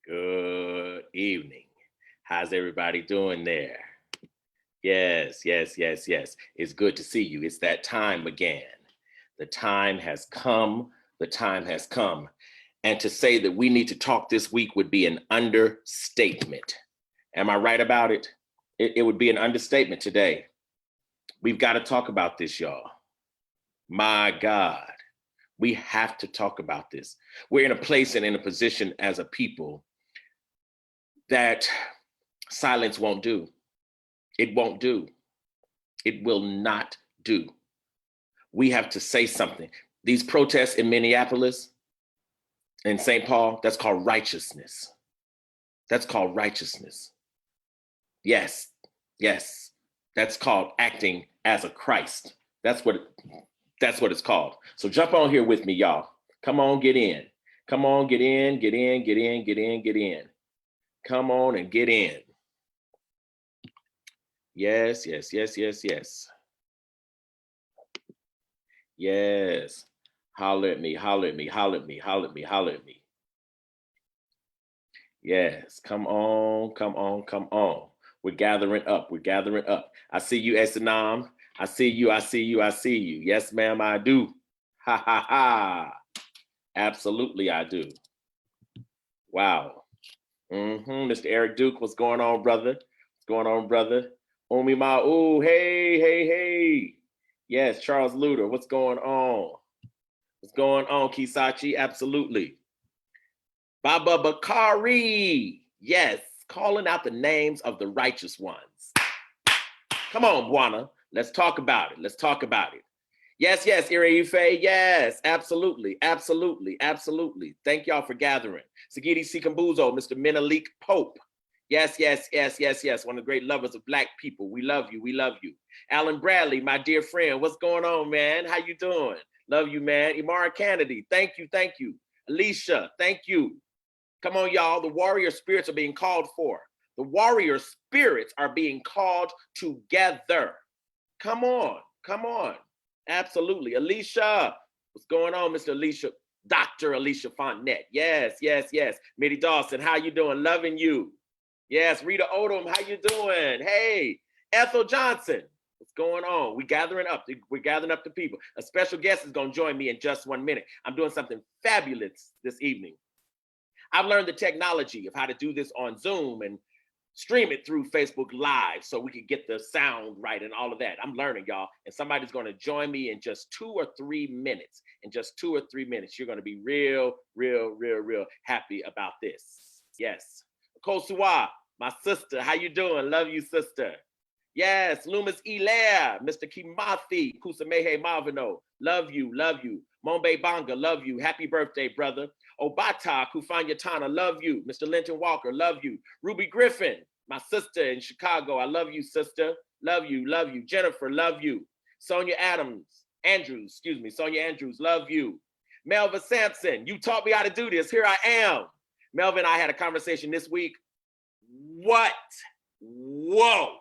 Good evening. How's everybody doing there? Yes, yes, yes, yes. It's good to see you. It's that time again. The time has come. The time has come. And to say that we need to talk this week would be an understatement. Am I right about it? It would be an understatement today. We've got to talk about this, y'all. My God, we have to talk about this. We're in a place and in a position as a people that silence won't do. It won't do. It will not do. We have to say something. These protests in Minneapolis and St. Paul, that's called righteousness. That's called righteousness. Yes, yes. That's called acting as a Christ. That's what it's called. So jump on here with me, y'all. Come on, get in. Come on, get in, get in, get in, get in, get in. Come on and get in. Yes, yes, yes, yes, yes. Yes. Holler at me, holler at me, holler at me, holler at me, holler at me. Yes, come on, come on, come on. We're gathering up, we're gathering up. I see you, Esanam. I see you, I see you, I see you. Yes, ma'am, I do. Ha, ha, ha. Absolutely, I do. Wow. Mr. Eric Duke, what's going on, brother? What's going on, brother? Omi Ma'u, hey, hey, hey. Yes, Charles Luter, what's going on? What's going on, Kisachi? Absolutely. Baba Bakari, yes, calling out the names of the righteous ones. Come on, Buana, let's talk about it. Let's talk about it. Yes, yes, Iriufe, yes, absolutely, absolutely, absolutely. Thank y'all for gathering. Sagidi Sikambuzo, Mr. Menelik Pope. Yes, yes, yes, yes, yes. One of the great lovers of Black people. We love you, we love you. Alan Bradley, my dear friend, what's going on, man? How you doing? Love you, man. Imara Kennedy, thank you, thank you. Alicia, thank you. Come on, y'all. The warrior spirits are being called for. The warrior spirits are being called together. Come on, come on. Absolutely. Alicia, what's going on, Mr. Alicia? Dr. Alicia Fontenette. Yes, yes, yes. Mitty Dawson, how you doing? Loving you. Yes, Rita Odom, how you doing? Hey, Ethel Johnson, what's going on? We're gathering up the people. A special guest is going to join me in just 1 minute. I'm doing something fabulous this evening. I've learned the technology of how to do this on Zoom and stream it through Facebook Live so we could get the sound right and all of that. I'm learning, y'all. And somebody's going to join me in just 2 or 3 minutes. In just 2 or 3 minutes, you're going to be real, real, real, real happy about this. Yes. Kosua, my sister, how you doing? Love you, sister. Yes, Loomis Ilaire, Mr. Kimathi, Kusamehe Marvino, love you, love you. Mombe Banga, love you. Happy birthday, brother. Obata Kufanyatana, love you. Mr. Linton Walker, love you. Ruby Griffin, my sister in Chicago, I love you, sister. Love you, love you. Jennifer, love you. Sonia Andrews, love you. Melva Sampson, you taught me how to do this. Here I am. Melvin and I had a conversation this week. What? Whoa.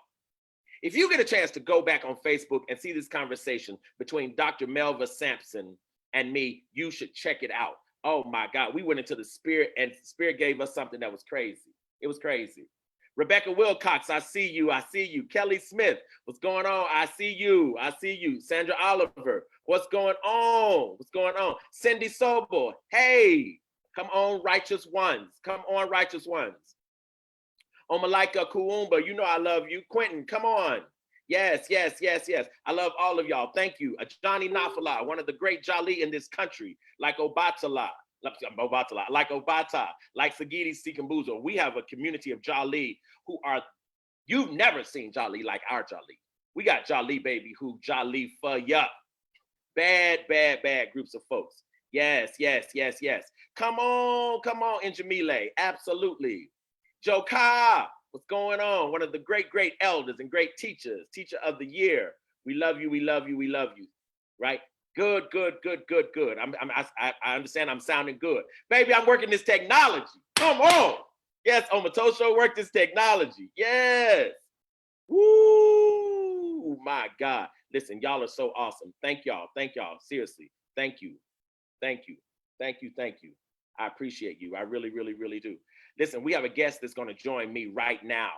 If you get a chance to go back on Facebook and see this conversation between Dr. Melva Sampson and me, you should check it out. Oh my God, we went into the spirit and the spirit gave us something that was crazy. It was crazy. Rebecca Wilcox, I see you, I see you. Kelly Smith, what's going on? I see you, I see you. Sandra Oliver, what's going on? What's going on? Cindy Sobel, hey, come on, righteous ones. Come on, righteous ones. Omalika Kuumba, you know I love you. Quentin, come on. Yes, yes, yes, yes. I love all of y'all. Thank you. Johnny Nafala, one of the great Jali in this country, like Obatala, like Obata, like Sagidi Sikambuzo. We have a community of Jali who are, you've never seen Jali like our Jali. We got Jali, baby, who Jali for ya. Bad, bad, bad groups of folks. Yes, yes, yes, yes. Come on, Njamile. Absolutely. Joka, what's going on? One of the great, great elders and great teachers, teacher of the year. We love you, we love you, we love you, right? Good, good, good, good, good. I understand I'm sounding good. Baby, I'm working this technology. Come on. Yes, Omatosho worked this technology. Yes. Woo, my God. Listen, y'all are so awesome. Thank y'all, seriously. Thank you, thank you, thank you, thank you. I appreciate you, I really, really, really do. Listen, we have a guest that's going to join me right now.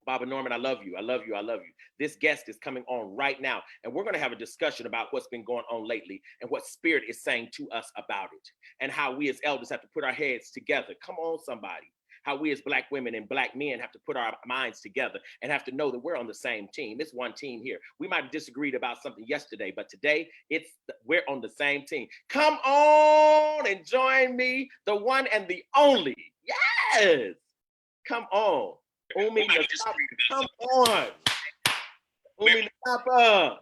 Baba Norman, I love you. I love you. I love you. This guest is coming on right now, and we're going to have a discussion about what's been going on lately and what Spirit is saying to us about it, and how we as elders have to put our heads together. Come on, somebody. How we as Black women and Black men have to put our minds together and have to know that we're on the same team. It's one team here. We might have disagreed about something yesterday, but today we're on the same team. Come on and join me, the one and the only. Yes. Come on. Umi Nasapa, come on. Umi Nasapa.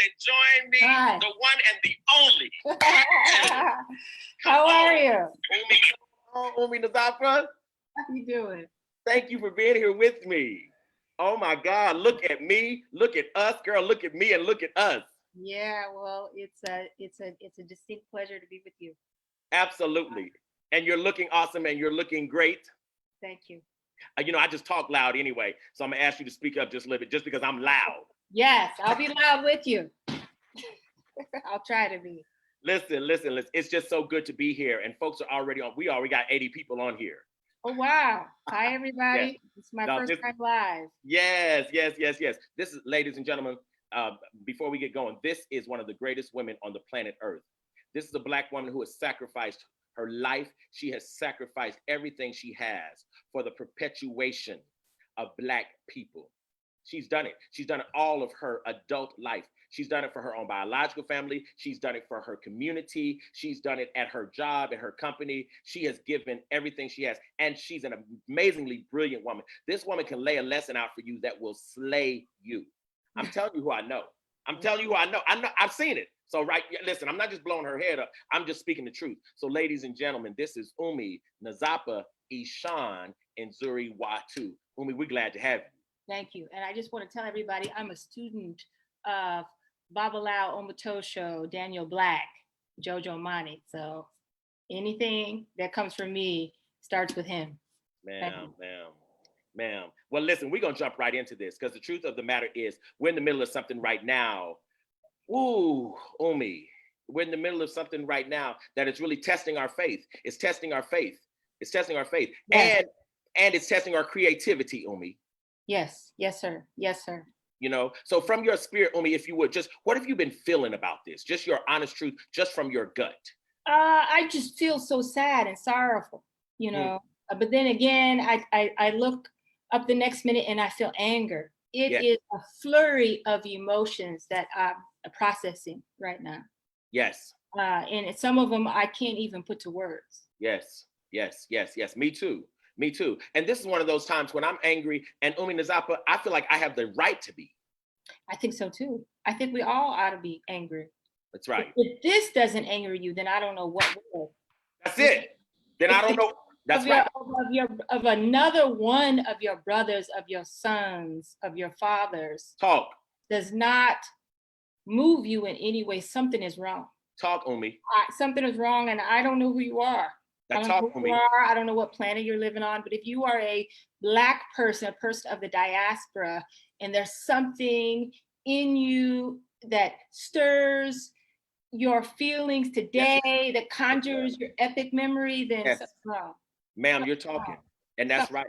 And join me, Hi. the one and the only. How are you? Umi Nasapa. How you doing? Thank you for being here with me. Oh my God, look at me, look at us, girl, look at me and look at us. Yeah, well, it's a distinct pleasure to be with you. Absolutely. And you're looking awesome and you're looking great. Thank you. You know, I just talk loud anyway, so I'm gonna ask you to speak up just a little bit, just because I'm loud. Yes, I'll be loud with you. I'll try to be. Listen. It's just so good to be here, and folks are already on. We already got 80 people on here. Oh wow! Hi everybody. Yes. It's my first time live. Yes. This is, ladies and gentlemen. Before we get going, this is one of the greatest women on the planet Earth. This is a Black woman who has sacrificed her life. She has sacrificed everything she has for the perpetuation of Black people. She's done it. She's done it all of her adult life. She's done it for her own biological family. She's done it for her community. She's done it at her job, at her company. She has given everything she has. And she's an amazingly brilliant woman. This woman can lay a lesson out for you that will slay you. I'm telling you who I know. I'm telling you who I know. I've seen it. So, right, listen, I'm not just blowing her head up. I'm just speaking the truth. So, ladies and gentlemen, this is Umi Nasapa Ishan and Zuri Watu. Umi, we're glad to have you. Thank you. And I just want to tell everybody I'm a student of Babalao Omatosho, Daniel Black, Jojo Mani. So anything that comes from me starts with him. Ma'am. Well, listen, we're going to jump right into this because the truth of the matter is we're in the middle of something right now. Ooh, Umi, we're in the middle of something right now that is really testing our faith. It's testing our faith. It's testing our faith. Yes. And it's testing our creativity, Umi. Yes, sir. Yes, sir. You know, so from your spirit, Umi, if you would, just what have you been feeling about this? Just your honest truth, just from your gut. I just feel so sad and sorrowful, you know. But then again, I look up the next minute and I feel anger. It is a flurry of emotions that I'm processing right now. Yes. And some of them I can't even put to words. Yes. Me too. And this is one of those times when I'm angry, and Umi Nasapa, I feel like I have the right to be. I think so too. I think we all ought to be angry. That's right. If this doesn't anger you, then I don't know what will. That's it. Then I don't know. That's right. Of another one of your brothers, of your sons, of your fathers. Talk. Does not move you in any way. Something is wrong. Talk, Umi. Something is wrong, and I don't know who you are. I don't know who you are. I don't know what planet you're living on, but if you are a Black person, a person of the diaspora, and there's something in you that stirs your feelings today, that conjures your epic memory, then something's wrong. Ma'am, you're talking, and that's right.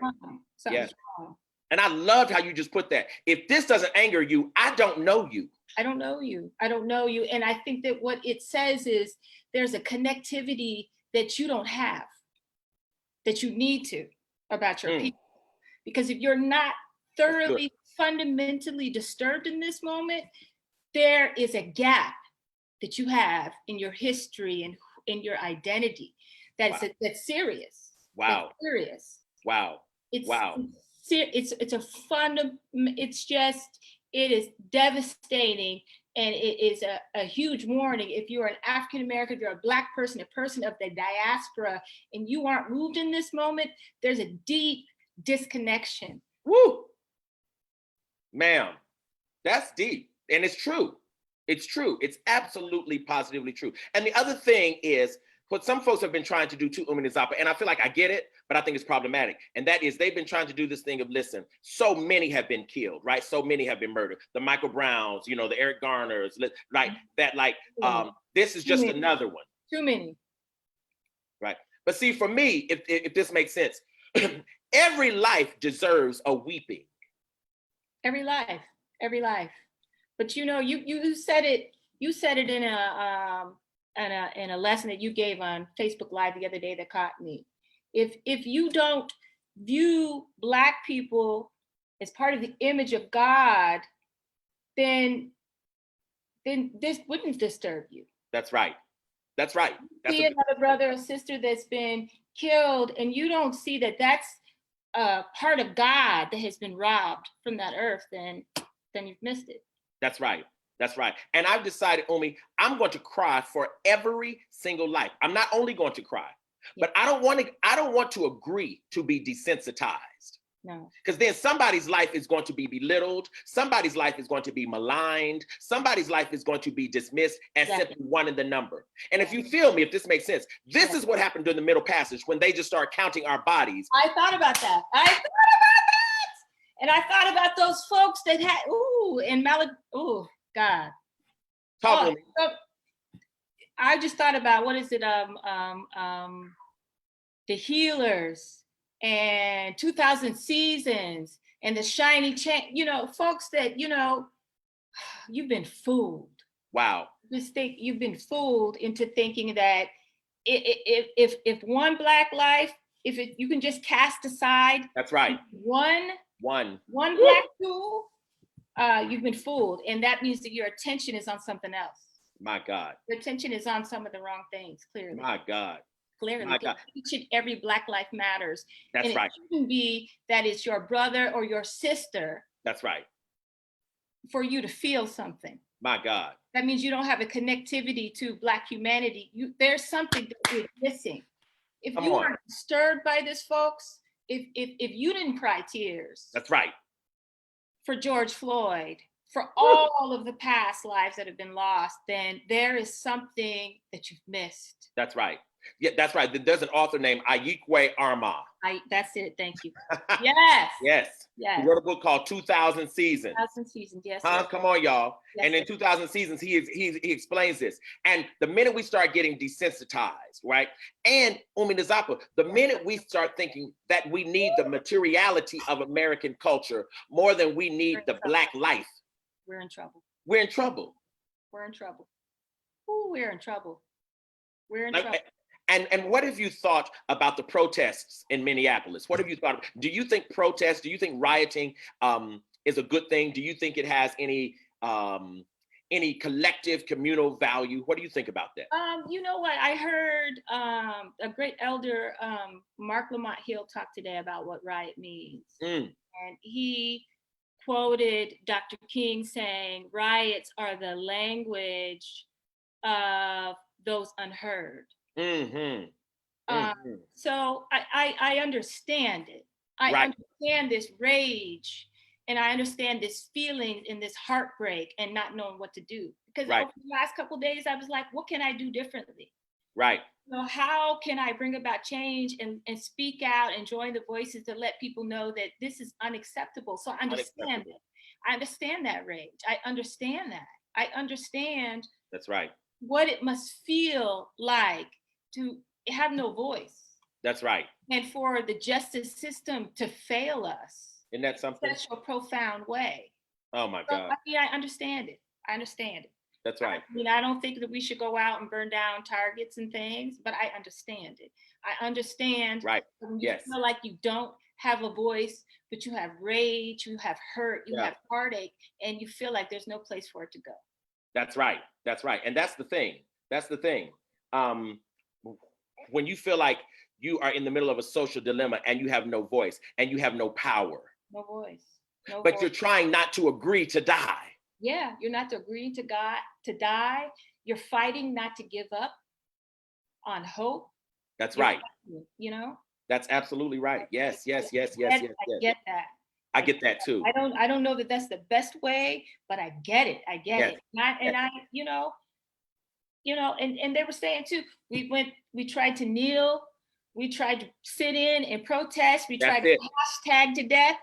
Something's wrong. And I loved how you just put that. If this doesn't anger you, I don't know you. I don't know you. And I think that what it says is there's a connectivity that you don't have, that you need to, about your people. Because if you're not thoroughly, fundamentally disturbed in this moment, there is a gap that you have in your history and in your identity that's serious. Wow. That's serious. Wow. It is devastating. And it is a huge warning. If you're an African American, if you're a Black person, a person of the diaspora, and you aren't moved in this moment, there's a deep disconnection. Woo! Ma'am, that's deep. And it's true. It's true. It's absolutely positively true. And the other thing is, what some folks have been trying to do to Umi Nasapa, and I feel like I get it, but I think it's problematic. And that is they've been trying to do this thing of, listen, so many have been killed, right? So many have been murdered. The Michael Browns, you know, the Eric Garners, like that, this is just another one. Too many. Right. But see, for me, if this makes sense, every life deserves a weeping. Every life, every life. But you know, you said it. You said it in a lesson that you gave on Facebook Live the other day that caught me. If you don't view Black people as part of the image of God, then this wouldn't disturb you. That's right. That's right. See another brother or sister that's been killed, and you don't see that that's part of God that has been robbed from that earth, then you've missed it. That's right. That's right. And I've decided, Umi, I'm going to cry for every single life. I'm not only going to cry, but I don't want to agree to be desensitized. No. Because then somebody's life is going to be belittled. Somebody's life is going to be maligned. Somebody's life is going to be dismissed as simply one in the number. And if you feel me, if this makes sense, this is what happened during the Middle Passage when they just start counting our bodies. I thought about that. And I thought about those folks that had, God. Talk to me. So I just thought about, what is it? The Healers and 2000 Seasons and the Shiny Chain, folks that, you've been fooled. Wow. You've been fooled into thinking that if one Black life, you can just cast aside. That's right. One Black tool, you've been fooled. And that means that your attention is on something else. My God. Your attention is on some of the wrong things, clearly. My God. Clearly, each and every Black life matters. That's right. It shouldn't be that it's your brother or your sister. That's right. For you to feel something. My God. That means you don't have a connectivity to Black humanity. There's something that you're missing. If you are disturbed by this, folks, if you didn't cry tears. That's right. For George Floyd, for all of the past lives that have been lost, then there is something that you've missed. That's right. Yeah, that's right. There's an author named Ayikwe Arma. That's it. Thank you. Yes. Yes. He wrote a book called 2000 Seasons. 2000 Seasons. Yes. Come on, y'all. Yes, and in 2000 Seasons, he explains this. And the minute we start getting desensitized, right? And Umi Nzapa, the minute we start thinking that we need the materiality of American culture more than we need the Black life, we're in trouble. We're in trouble. We're in trouble. Ooh, we're in trouble. We're in trouble. And what have you thought about the protests in Minneapolis? What have you thought? Do you think protests, do you think rioting is a good thing? Do you think it has any collective communal value? What do you think about that? You know what? I heard a great elder, Mark Lamont Hill, talk today about what riot means. And he quoted Dr. King saying, riots are the language of those unheard. So I understand it. I understand this rage, and I understand this feeling and this heartbreak and not knowing what to do. Because over the last couple of days, I was like, what can I do differently? Right. How can I bring about change and speak out and join the voices to let people know that this is unacceptable? So I understand it. I understand that rage. I understand that. I understand. That's right. What it must feel like to have no voice. That's right. And for the justice system to fail us. Isn't that something? In such a profound way. Oh my God. I understand it. I understand it. That's right. I don't think that we should go out and burn down targets and things, but I understand it. I understand. Right. When you feel like you don't have a voice, but you have rage, you have hurt, you have heartache, and you feel like there's no place for it to go. That's right. That's right. And that's the thing. That's the thing. When you feel like you are in the middle of a social dilemma and you have no voice and you have no power. No voice. But you're trying not to agree to die. Yeah, you're not agreeing to God to die. You're fighting not to give up on hope. That's right. You know? That's absolutely right. Yes. I get that. I get that too. I don't know that that's the best way, but I get it. I get it. And they were saying too, we tried to kneel, we tried to sit in and protest, we tried to hashtag to death.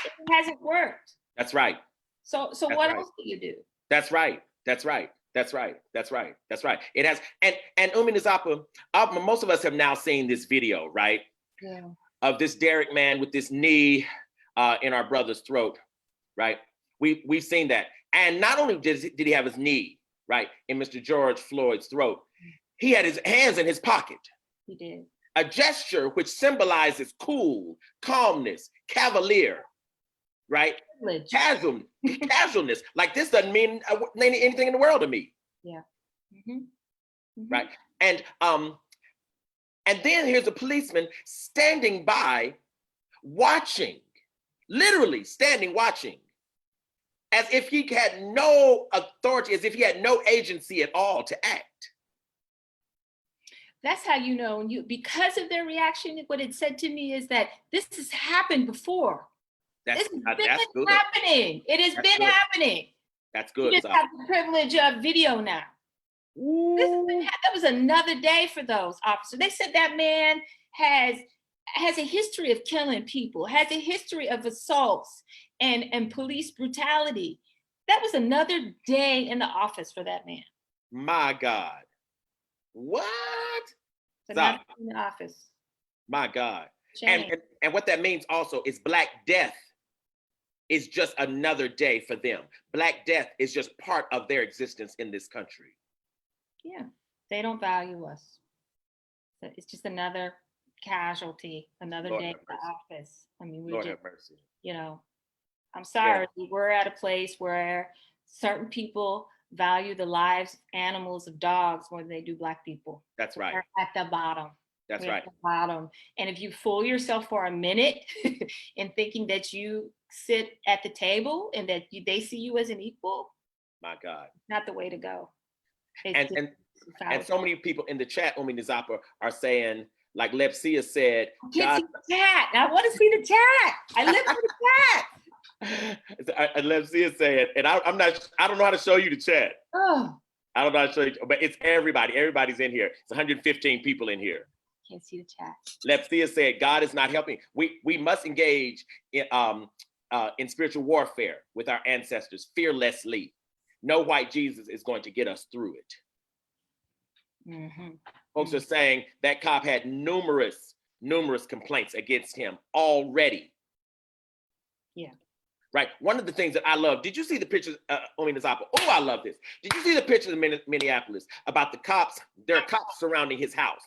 It hasn't worked. That's right. So what else do you do? That's right. That's right. That's right. That's right. That's right. It has, and Umi Nzapa, most of us have now seen this video, right? Yeah. Of this Derek man with this knee in our brother's throat, right? We've seen that. And not only did he have his knee, right, in Mr. George Floyd's throat, he had his hands in his pocket. He did. A gesture which symbolizes cool, calmness, cavalier, right? Casualness. Like, this doesn't mean anything in the world to me. Yeah. Mm-hmm. Mm-hmm. Right. And then here's a policeman standing by, watching, literally standing, watching, as if he had no authority, as if he had no agency at all to act. That's how you know, because of their reaction, what it said to me is that this has happened before. This has been happening. It has been happening. That's good. You just have the privilege of video now. That was another day for those officers. They said that man has a history of killing people, has a history of assaults and police brutality. That was another day in the office for that man. My God. What? Another day in the office. My God. And what that means also is Black death is just another day for them. Black death is just part of their existence in this country. Yeah, they don't value us. It's just another casualty, another day in the office. I mean, Lord have mercy. You know, I'm sorry. Yeah. We're at a place where certain people value the lives of animals, of dogs, more than they do Black people. That's right. We're at the bottom. That's right. At the bottom. And if you fool yourself for a minute in thinking that you sit at the table and that they see you as an equal, my God, not the way to go. And so many people in the chat, Umi Nzapa, are saying, like Lepsia said, I can't see the chat. I want to see the chat. I live for the chat. Lepsia said, and I don't know how to show you the chat. Oh. I don't know how to show you, but it's everybody. Everybody's in here. It's 115 people in here. Can't see the chat. Lepsia said, God is not helping. We must engage in spiritual warfare with our ancestors fearlessly. No white Jesus is going to get us through it. Mm-hmm. Folks are saying that cop had numerous complaints against him already. Yeah. Right. One of the things that I love, did you see the pictures, Umi Nzapa? Oh, I love this. Did you see the pictures in Minneapolis about the cops? There are cops surrounding his house.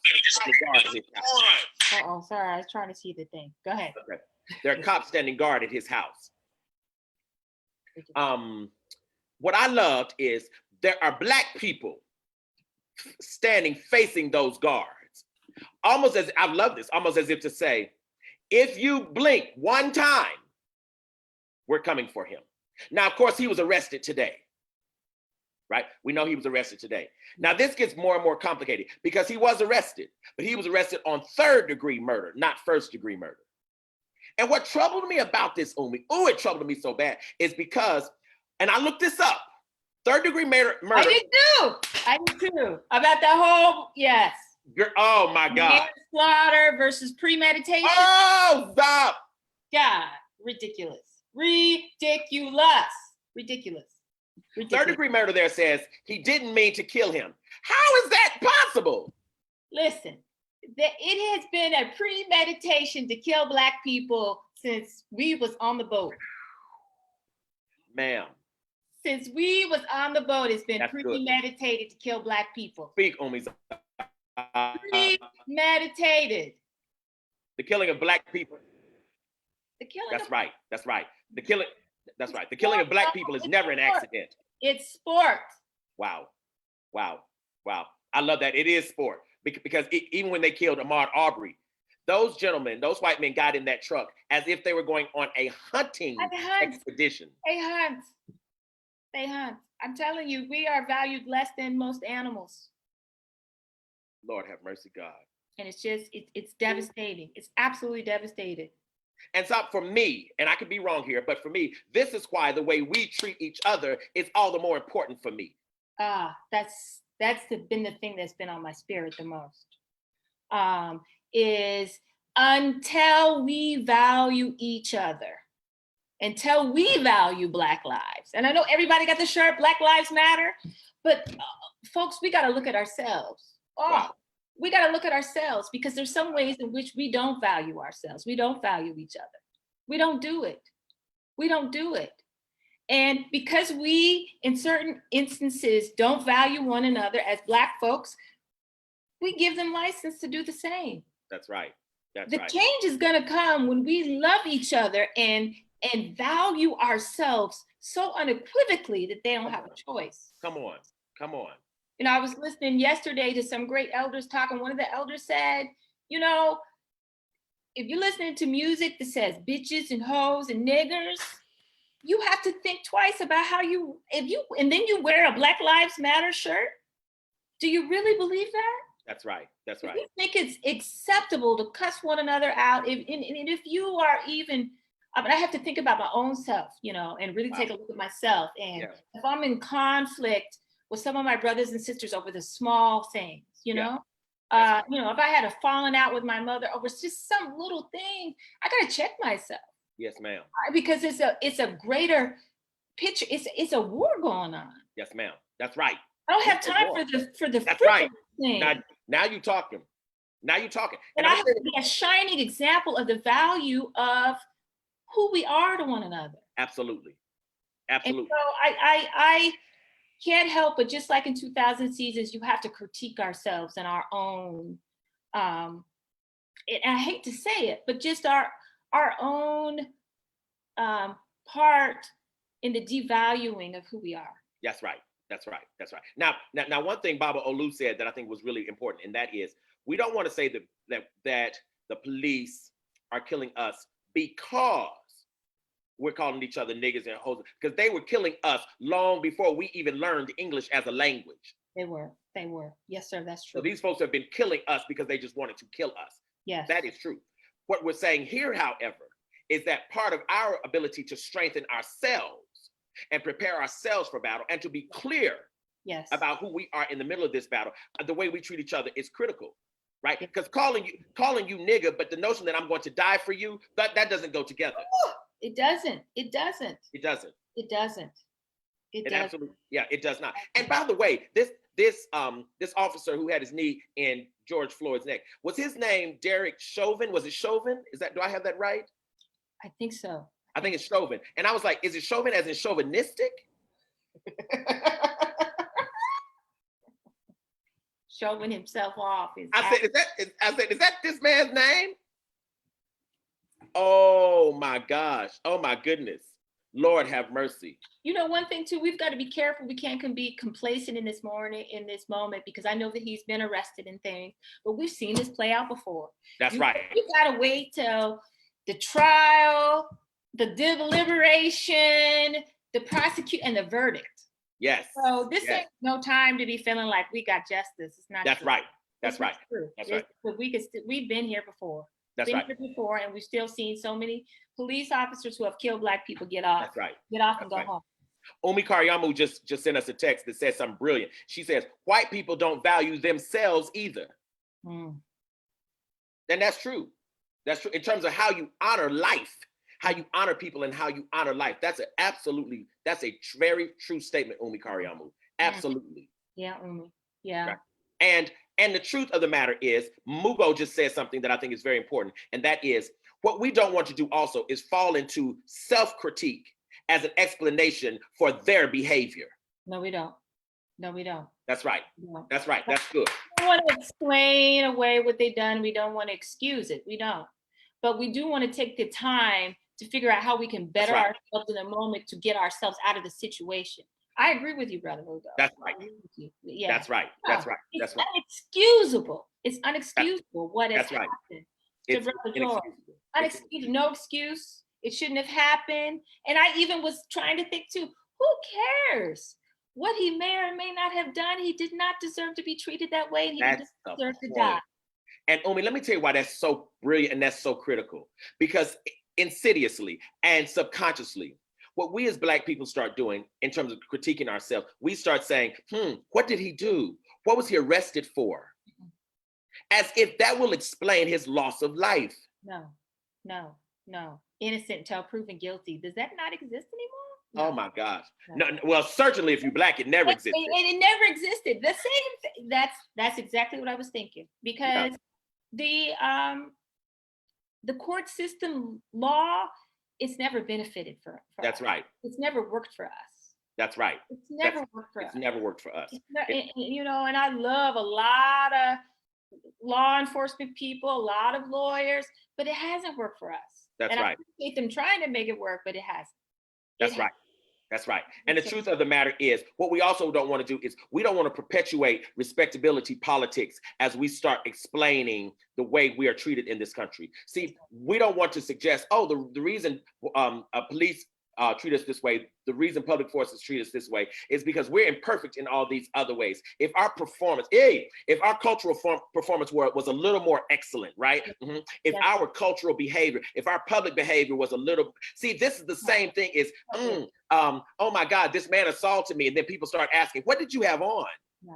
Uh-oh, sorry. I was trying to see the thing. Go ahead. Okay. There are cops standing guard at his house. What I loved is there are Black people standing facing those guards. Almost as, I love this, almost as if to say, if you blink one time, we're coming for him. Now, of course, he was arrested today, right? We know he was arrested today. Now, this gets more and more complicated because he was arrested, but he was arrested on 3rd-degree murder, not 1st-degree murder. And what troubled me about this, Umi, it troubled me so bad, is because, and I looked this up, 3rd-degree murder. I did too. About the whole, yes. Oh my God. Manslaughter versus premeditation. Oh, stop. God, ridiculous. 3rd-degree murder there says he didn't mean to kill him. How is that possible? Listen, it has been a premeditation to kill Black people since we was on the boat. Ma'am. Since we was on the boat, it's been premeditated to kill Black people. Speak, Umi. Premeditated. The killing of Black people. That's right. The killing of Black people is never an accident. It's sport. Wow. I love that. It is sport. Because even when they killed Ahmaud Arbery, those gentlemen, those white men got in that truck as if they were going on a hunting expedition. They hunt. I'm telling you, we are valued less than most animals. Lord have mercy, God. And it's just, it's devastating. It's absolutely devastating. And so for me, and I could be wrong here, but for me, this is why the way we treat each other is all the more important for me. That's been the thing that's been on my spirit the most. Is until we value each other until we value Black lives. And I know everybody got the shirt, Black Lives Matter, but folks, we got to look at ourselves. Wow. We got to look at ourselves, because there's some ways in which we don't value ourselves. We don't value each other. We don't do it. We don't do it. And because we, in certain instances, don't value one another as Black folks, we give them license to do the same. That's right. That's the right. change is going to come when we love each other and value ourselves so unequivocally that they don't have a choice. Come on. Come on. You know, I was listening yesterday to some great elders talking. One of the elders said, you know, if you're listening to music that says bitches and hoes and niggers, you have to think twice about how and then you wear a Black Lives Matter shirt. Do you really believe that? That's right. That's right. If you think it's acceptable to cuss one another out, and if you are even, I mean, I have to think about my own self, you know, and really take a look at myself. And if I'm in conflict with some of my brothers and sisters over the small things, you know, you know, if I had a falling out with my mother over just some little thing, I got to check myself. Yes, ma'am. Because it's a greater picture. It's a war going on. Yes, ma'am. That's right. I don't have time for the That's right. thing. Now you're talking. Now you're talking. And I have to be a shining example of the value of who we are to one another. Absolutely. Absolutely. And so I can't help but, just like in 2000 Seasons, you have to critique ourselves and our own, and I hate to say it, but just our own part in the devaluing of who we are. That's right. That's right. That's right. Now, one thing Baba Olu said that I think was really important, and that is, we don't want to say that the police are killing us because we're calling each other niggas and hoes, because they were killing us long before we even learned English as a language. They were. Yes, sir, that's true. So these folks have been killing us because they just wanted to kill us. Yes. That is true. What we're saying here, however, is that part of our ability to strengthen ourselves and prepare ourselves for battle, and to be clear about who we are in the middle of this battle, the way we treat each other is critical, right? Because calling you nigga, but the notion that I'm going to die for you, that doesn't go together. It doesn't. It doesn't. Absolutely, it does not. And by the way, this officer who had his knee in George Floyd's neck, was his name Derek Chauvin? Was it Chauvin? Do I have that right? I think so. I think it's Chauvin. And I was like, is it Chauvin as in chauvinistic? Chauvin himself off. I said, is that this man's name? Oh my gosh. Oh my goodness. Lord have mercy. You know, one thing too, we've got to be careful. We can't be complacent in this moment, because I know that he's been arrested and things, but we've seen this play out before. That's right. You got to wait till the trial, the deliberation, the prosecute, and the verdict. Yes. So this ain't no time to be feeling like we got justice. It's not. That's true. right. That's right. True. That's right. But we've been here before. That's right. Here before, and we've still seen so many police officers who have killed Black people get off. That's right. Get off and go home. Umi Karyamu just sent us a text that says something brilliant. She says, white people don't value themselves either. And that's true. That's true in terms of how you honor life, how you honor people, and how you honor life. That's a very true statement, Umi Karyamu. Absolutely. Yeah, Umi. Yeah. Right. And the truth of the matter is, Mugo just said something that I think is very important, and that is, what we don't want to do also is fall into self-critique as an explanation for their behavior. No, we don't. That's right. No. That's right. That's good. We don't want to explain away what they've done. We don't want to excuse it. We don't. But we do want to take the time to figure out how we can better ourselves in the moment to get ourselves out of the situation. I agree with you, Brother Mugo. That's right. Yeah. That's right. That's right. That's right. Inexcusable. It's unexcusable what has happened. It's inexcusable. Unexcusable. No excuse. It shouldn't have happened. And I even was trying to think too, who cares? What he may or may not have done, he did not deserve to be treated that way. And he didn't deserve to die. And Umi, let me tell you why that's so brilliant and that's so critical. Because insidiously and subconsciously, what we as Black people start doing in terms of critiquing ourselves, we start saying, what did he do? What was he arrested for? As if that will explain his loss of life. No. No. Innocent until proven guilty. Does that not exist anymore? Oh my gosh. No, well, certainly if you're Black, it never existed. And it never existed. The same that's exactly what I was thinking. Because the court system law, it's never benefited for That's us. right. It's never worked for us. That's right. It's never worked for us. It's never worked for us. And I love a lot of law enforcement people, a lot of lawyers, but it hasn't worked for us. That's right. I appreciate them trying to make it work, but it hasn't. That's right. That's right. And the truth of the matter is, what we also don't want to do is we don't want to perpetuate respectability politics as we start explaining the way we are treated in this country. See, we don't want to suggest, oh, the reason police treat us this way, the reason public forces treat us this way is because we're imperfect in all these other ways. If our performance, if our cultural performance was a little more excellent, right? Mm-hmm. If our cultural behavior, if our public behavior was a little, see, this is the same thing as, oh my God, this man assaulted me. And then people start asking, what did you have on? Yeah.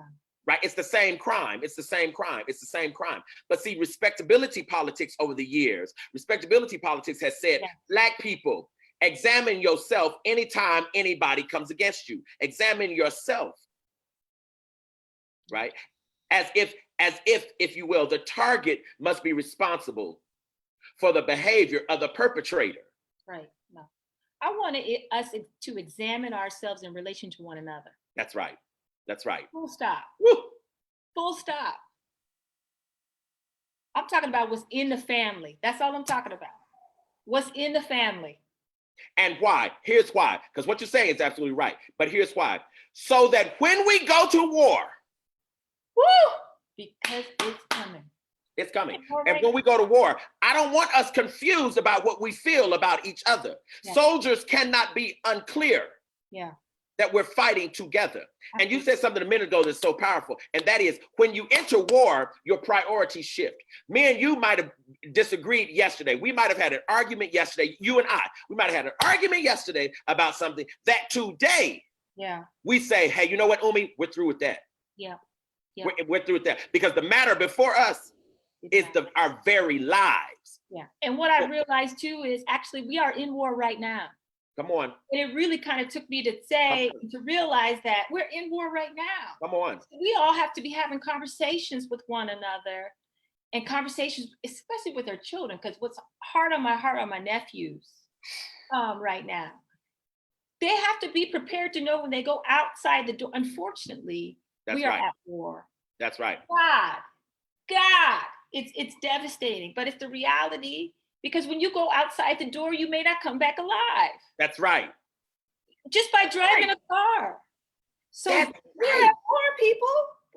Right? It's the same crime. It's the same crime. It's the same crime. But see, respectability politics over the years, respectability politics has said, Black people, examine yourself anytime anybody comes against you. Examine yourself, right? As if you will, the target must be responsible for the behavior of the perpetrator. Right. No, I wanted us to examine ourselves in relation to one another. That's right. That's right. Full stop. Woo. Full stop. I'm talking about what's in the family. That's all I'm talking about. What's in the family. And why? Here's why. Because what you're saying is absolutely right. But here's why. So that when we go to war, because it's coming. It's coming. And when we go to war, I don't want us confused about what we feel about each other. Yeah. Soldiers cannot be unclear. Yeah. That we're fighting together. And you said something a minute ago that's so powerful, and that is when you enter war, your priorities shift. Me and you might have disagreed yesterday. We might have had an argument yesterday, you and I. We might have had an argument yesterday about something that today, we say, hey, you know what, Umi, we're through with that. Yeah. We're through with that. Because the matter before us is our very lives. Yeah. And what I realized too is actually we are in war right now. Come on. And it really kind of took me to realize that we're in war right now. Come on. We all have to be having conversations with one another, and conversations, especially with our children, because what's hard on my nephews right now, they have to be prepared to know when they go outside the door. Unfortunately, we are at war. That's right. God, it's devastating, but it's the reality. Because when you go outside the door, you may not come back alive. That's right. Just by driving a car. So we're at war, people.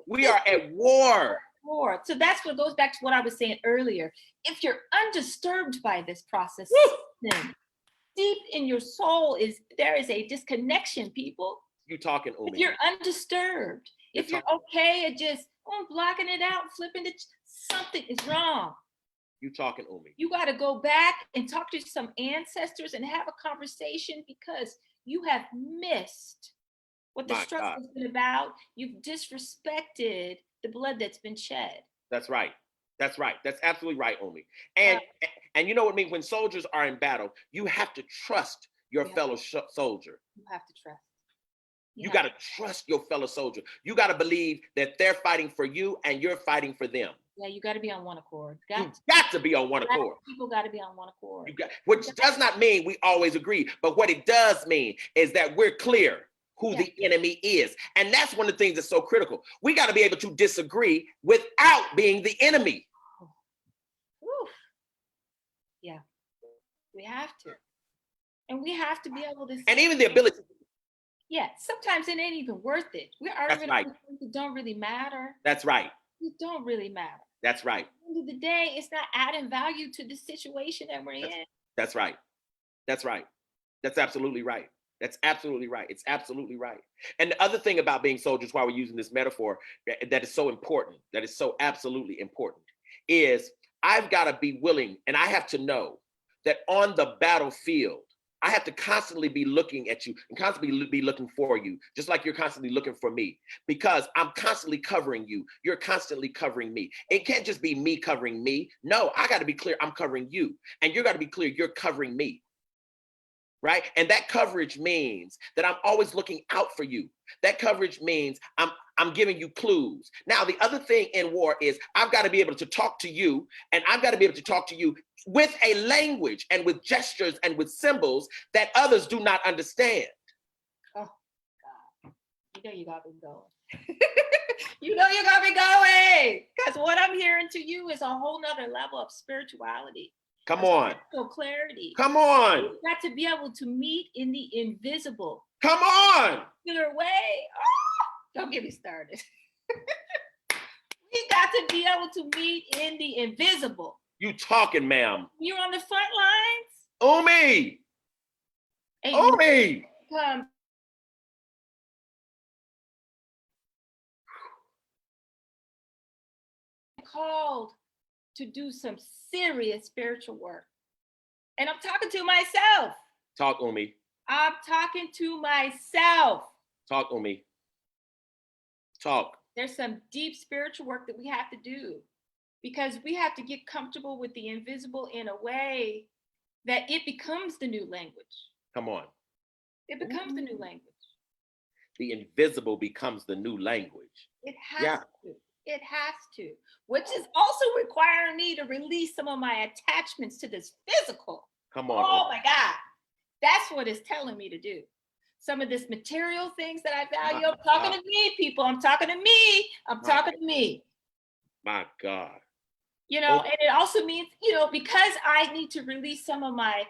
We are at war. So that's what goes back to what I was saying earlier. If you're undisturbed by this process, then deep in your soul there is a disconnection, people. You talking, Umi. If you're undisturbed, if you're okay at just blocking it out, flipping it, something is wrong. You talking, Umi. You got to go back and talk to some ancestors and have a conversation, because you have missed what the struggle has been about. You've disrespected the blood that's been shed. That's right. That's right. That's absolutely right, Umi. And you know what I mean? When soldiers are in battle, you have to trust your fellow soldier. You have to trust. You got to trust your fellow soldier. You got to believe that they're fighting for you and you're fighting for them. Yeah, you got to be on one accord. You got to be on one accord. People got to be on one accord. Which does not mean we always agree, but what it does mean is that we're clear who the enemy is. And that's one of the things that's so critical. We got to be able to disagree without being the enemy. Oof. Yeah, we have to. And we have to be able to. And even the ability. Yeah, sometimes it ain't even worth it. We're arguing about things that don't really matter. That's right. It don't really matter. That's right. At the end of the day, it's not adding value to the situation that we're in. That's right. That's right. That's absolutely right. That's absolutely right. It's absolutely right. And the other thing about being soldiers, while we're using this metaphor, that is so important, that is so absolutely important, is I've got to be willing, and I have to know that on the battlefield, I have to constantly be looking at you and constantly be looking for you, just like you're constantly looking for me, because I'm constantly covering you. You're constantly covering me. It can't just be me covering me. No, I got to be clear. I'm covering you, and you got to be clear. You're covering me. Right? And that coverage means that I'm always looking out for you. That coverage means I'm giving you clues. Now, the other thing in war is I've got to be able to talk to you, and I've got to be able to talk to you with a language and with gestures and with symbols that others do not understand. Oh, God. You know you got me going. You know you got me going. Because what I'm hearing to you is a whole nother level of spirituality. Come on. Clarity. Come on. You've got to be able to meet in the invisible. Come on. Either way. Oh, don't get me started. We got to be able to meet in the invisible. You talking, ma'am. You're on the front lines. Umi. Umi. Come. Called to do some serious spiritual work. And I'm talking to myself. Talk, Umi. I'm talking to myself. Talk, Umi. Talk. There's some deep spiritual work that we have to do, because we have to get comfortable with the invisible in a way that it becomes the new language. Come on. It becomes the new language. The invisible becomes the new language. It has to. It has to, which is also requiring me to release some of my attachments to this physical. Come on. Oh my God. That's what it's telling me to do. Some of this material things that I value. I'm talking to me, people. I'm talking to me. I'm talking to me. My God. You know, and it also means, you know, because I need to release some of my,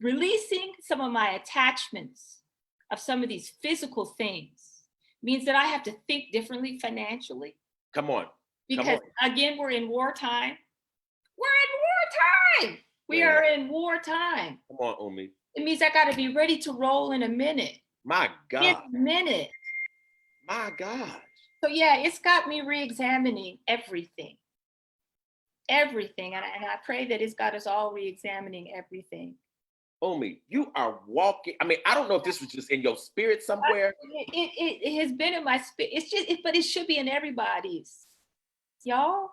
releasing some of my attachments of some of these physical things means that I have to think differently financially. Come on. Because again, we're in wartime. We're in wartime. We are in wartime. Come on, Umi. It means I got to be ready to roll in a minute. My God. In a minute. My God. So yeah, it's got me re-examining everything. Everything. And I pray that it's got us all re-examining everything. Umi, you are walking. I mean, I don't know if this was just in your spirit somewhere. It has been in my spirit. It's just, but it should be in everybody's. Y'all,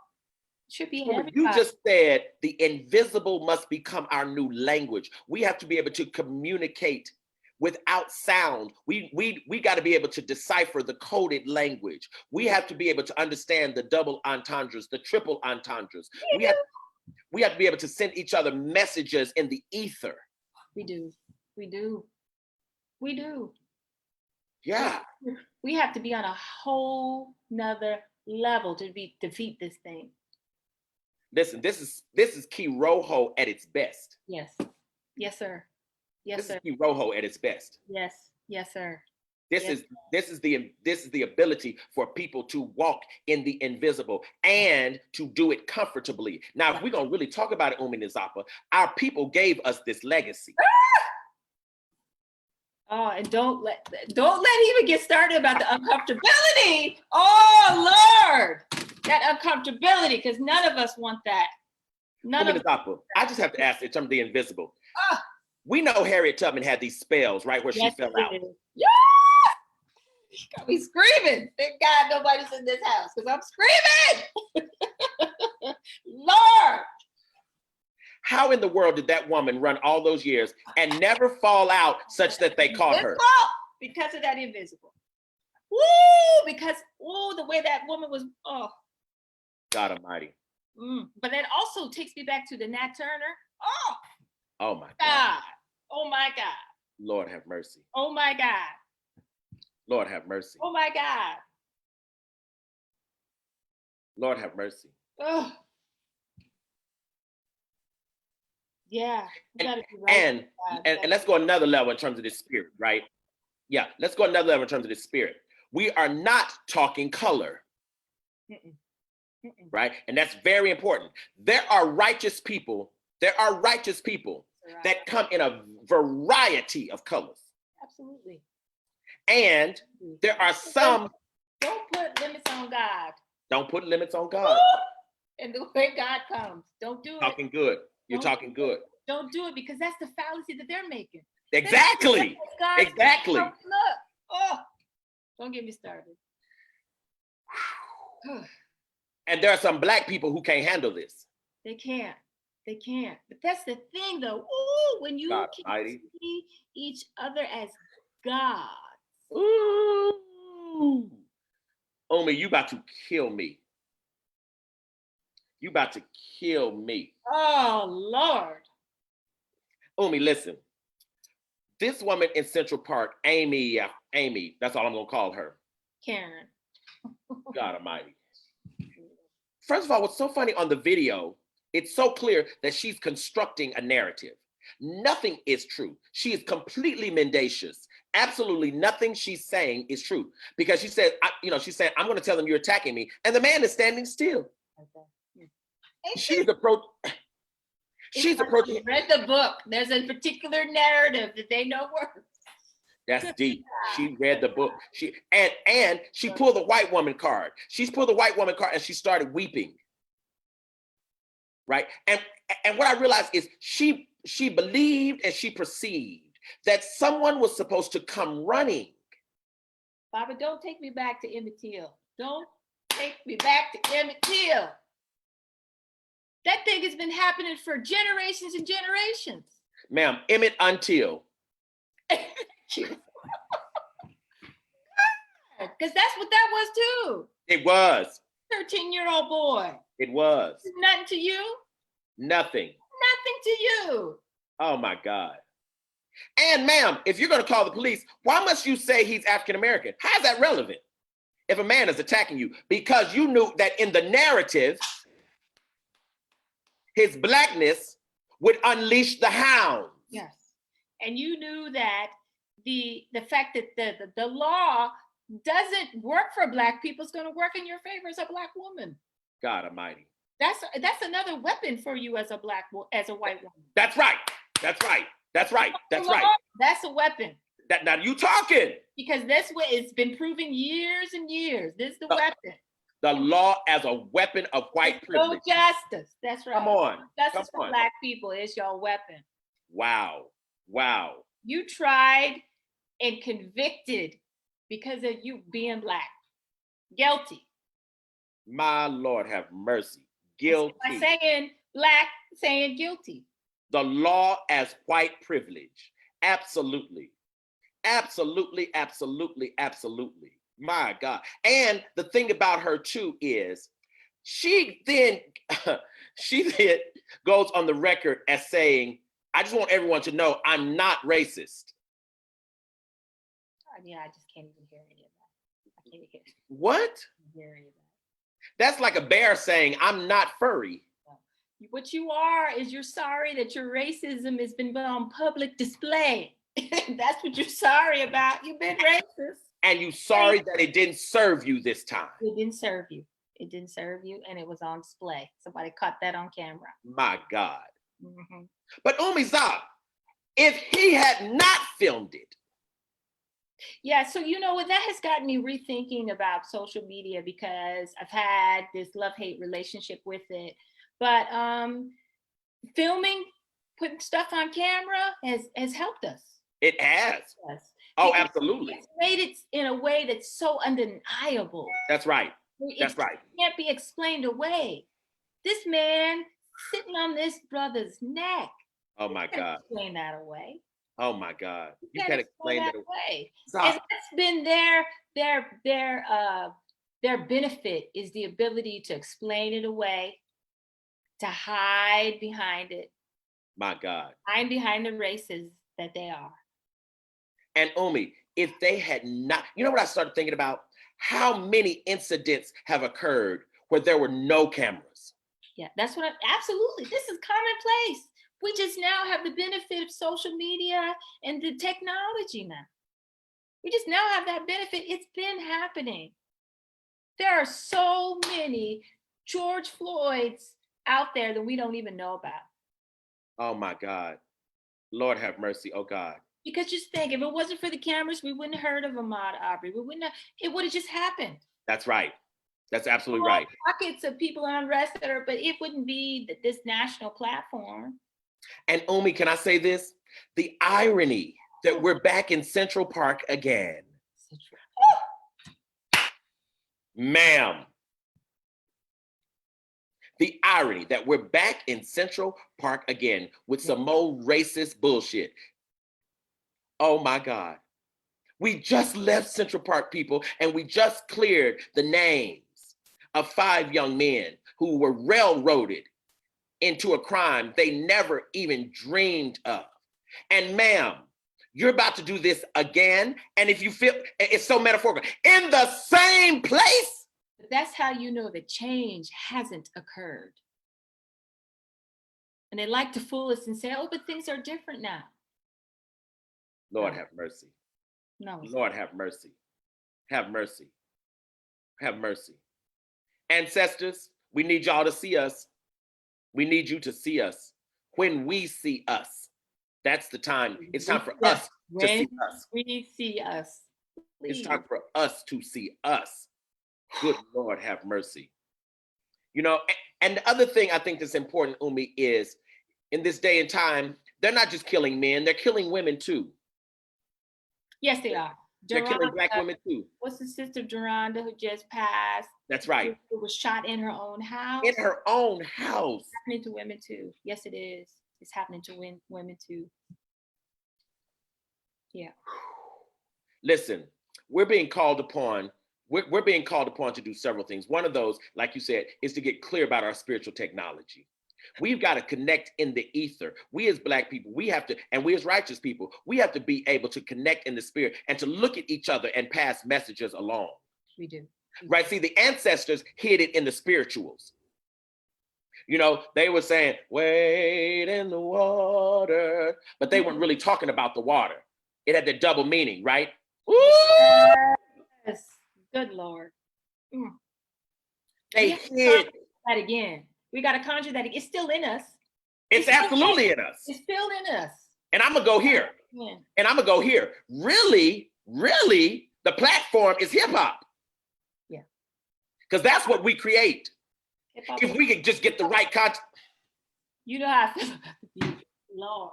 it should be in everybody's. You just said the invisible must become our new language. We have to be able to communicate without sound. We got to be able to decipher the coded language. We have to be able to understand the double entendres, the triple entendres. We have to be able to send each other messages in the ether. We do. We do. We do. Yeah. We have to be on a whole nother level to defeat this thing. Listen, this is Key Rojo at its best. Yes. Yes, sir. Yes, this sir. Is Key Rojo at its best. Yes. Yes, sir. This is the ability for people to walk in the invisible and to do it comfortably. Now, if we're gonna really talk about it, Umi Nzapa, our people gave us this legacy. Oh, and don't let even get started about the uncomfortability. Oh Lord, that uncomfortability, because none of us want that. Umi Nzapa, I just have to ask in terms of the invisible. We know Harriet Tubman had these spells, right, where she fell out. Yeah. She got me screaming. Thank God nobody's in this house, because I'm screaming. Lord. How in the world did that woman run all those years and never fall out such that they caught her? Because of that invisible. Woo! Because the way that woman was. Oh, God Almighty. But that also takes me back to the Nat Turner. Oh my God. Oh my God. Lord have mercy. Oh my God. Lord have mercy. Oh my God. Lord have mercy. Oh. Yeah. And let's go another level in terms of this spirit, right? Yeah, let's go another level in terms of this spirit. We are not talking color. Right? And that's very important. There are righteous people that come in a variety of colors. Absolutely. And there are some. Don't put limits on God. Don't put limits on God. And the way God comes. Don't do it. Talking good. You're talking good. Don't do it, because that's the fallacy that they're making. Exactly. God, Exactly. look. Oh, don't get me started. And there are some Black people who can't handle this. They can't. They can't. But that's the thing, though. Ooh, when you God can Almighty. see each other as God. Ooh. Omi, you about to kill me. You about to kill me. Oh, Lord. Omi, listen. This woman in Central Park, Amy, that's all I'm going to call her. Karen. God Almighty. First of all, what's so funny on the video, it's so clear that she's constructing a narrative. Nothing is true. She is completely mendacious. Absolutely nothing she's saying is true, because she said, she's saying, I'm going to tell them you're attacking me. And the man is standing still. She's approaching. Read the book. There's a particular narrative that they know works. That's deep. She read the book. She pulled the white woman card. She's pulled the white woman card and she started weeping. Right? And what I realized is she believed and she perceived that someone was supposed to come running. Baba, don't take me back to Emmett Till. Don't take me back to Emmett Till. That thing has been happening for generations and generations. Ma'am, Emmett Until. Because that's what that was too. It was. 13-year-old boy. It was. Nothing to you? Nothing. Nothing to you. Oh my God. And ma'am, if you're going to call the police, why must you say he's African American? How is that relevant if a man is attacking you? Because you knew that in the narrative, his Blackness would unleash the hounds. Yes. And you knew that the fact that the law doesn't work for Black people is going to work in your favor as a Black woman. God Almighty. That's another weapon for you as a white woman. That's right. That's right. That's right. That's right. That's a weapon. Now you talking. Because that's what it's been proven years and years. This is the weapon. The law as a weapon of white privilege. No justice. That's right. Come on. Justice for Black people is your weapon. Wow. Wow. You tried and convicted because of you being Black. Guilty. My Lord have mercy. Guilty. By saying Black, saying guilty. The law as white privilege. Absolutely. Absolutely, absolutely, absolutely. My God. And the thing about her too is she then goes on the record as saying, I just want everyone to know I'm not racist. Yeah, I just can't even hear any of that. I can't hear. What? Hear any of that. That's like a bear saying, I'm not furry. What you are is you're sorry that your racism has been on public display. That's what you're sorry about. You've been racist. And you're sorry that it didn't serve you this time. It didn't serve you. It didn't serve you, and it was on display. Somebody caught that on camera. My God. Mm-hmm. But Umiza, if he had not filmed it. Yeah, so you know what, that has gotten me rethinking about social media, because I've had this love-hate relationship with it. But filming, putting stuff on camera has helped us. It has. Yes. Oh, because absolutely. it's made it in a way that's so undeniable. That's right. That's right. It can't be explained away. This man sitting on this brother's neck. Oh my God. Explain that away. Oh my God. You can't explain that away. Stop. And that's been their benefit, is the ability to explain it away, to hide behind it. My God. Hide behind the races that they are. And Umi, if they had not, you know what I started thinking about? How many incidents have occurred where there were no cameras? Yeah, that's what absolutely. This is commonplace. We just now have the benefit of social media and the technology now. We just now have that benefit. It's been happening. There are so many George Floyds out there that we don't even know about. Oh my God. Lord have mercy. Oh God. Because just think, if it wasn't for the cameras, we wouldn't have heard of Ahmaud Arbery. It would have just happened. That's right. That's absolutely right. Pockets of people on unrest, but it wouldn't be this national platform. And Umi, can I say this? The irony that we're back in Central Park again. Ma'am. The irony that we're back in Central Park again with some more racist bullshit. Oh my God. We just left Central Park, people, and we just cleared the names of 5 young men who were railroaded into a crime they never even dreamed of. And ma'am, you're about to do this again. And if you feel, it's so metaphorical, in the same place. But that's how you know the change hasn't occurred. And they like to fool us and say, oh, but things are different now. Lord have mercy. No. Lord have mercy. Have mercy. Have mercy. Ancestors, we need y'all to see us. We need you to see us. When we see us, that's the time. It's time for us to see us. We see us. Please. It's time for us to see us. Good Lord have mercy. You know, and the other thing I think that's important, Umi, is in this day and time, they're not just killing men, they're killing women too. Yes, they are. They're killing Black women too. What's the sister Duranda who just passed? That's right. Who was shot in her own house. In her own house. It's happening to women too. Yes, it is. It's happening to women too. Yeah. Listen, we're being called upon. We're being called upon to do several things. One of those, like you said, is to get clear about our spiritual technology. We've got to connect in the ether. We as Black people, we have to, and we as righteous people, we have to be able to connect in the spirit and to look at each other and pass messages along. We do. Right? See, the ancestors hid it in the spirituals. You know, they were saying, wade in the water, but they weren't really talking about the water. It had the double meaning, right? Woo! Yes. Good Lord. They hid that again. We got to conjure that. It's still in us. It's absolutely in us. It's still in us. And I'm going to go here. Yeah. And I'm going to go here. Really, the platform is hip hop. Yeah. Because that's what we create. Hip-hop. If we could just get the right content. You know how I feel about the music. Lord.